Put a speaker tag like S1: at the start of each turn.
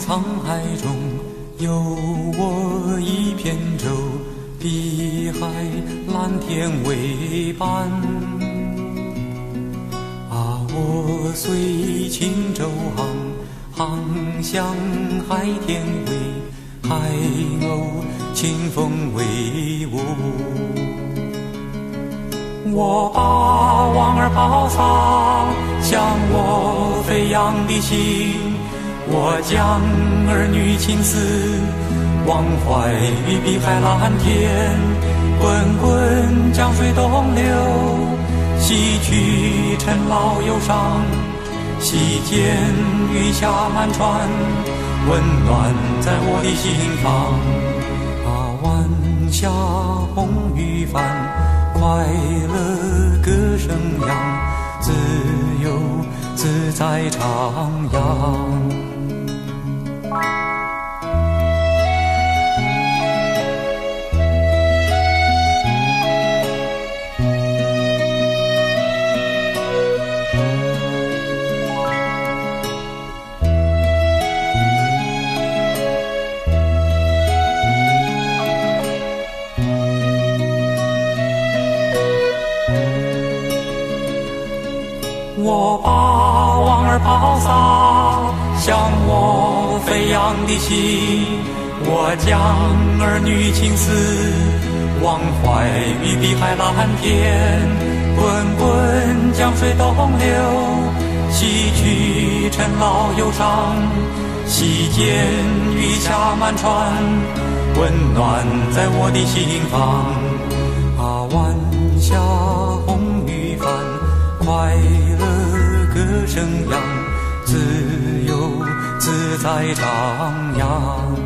S1: 沧海中有我一片舟，碧海蓝天为伴。啊，我随轻舟航向海天为海鸥清风为舞。我把往儿抛洒，向我飞扬的心，我将儿女情思忘怀于碧海蓝天。滚滚江水东流，洗去尘劳忧伤，溪间雨下满船，温暖在我的心房。啊，晚霞红雨帆，快乐歌声扬，自由自在徜徉。我把往儿抛洒，向我飞扬的心，我将儿女情思忘怀于碧海蓝天。滚滚江水东流，洗去尘劳忧伤，溪间雨下满船，温暖在我的心房。啊，晚霞红雨帆，快乐歌声扬，自由自在徜徉。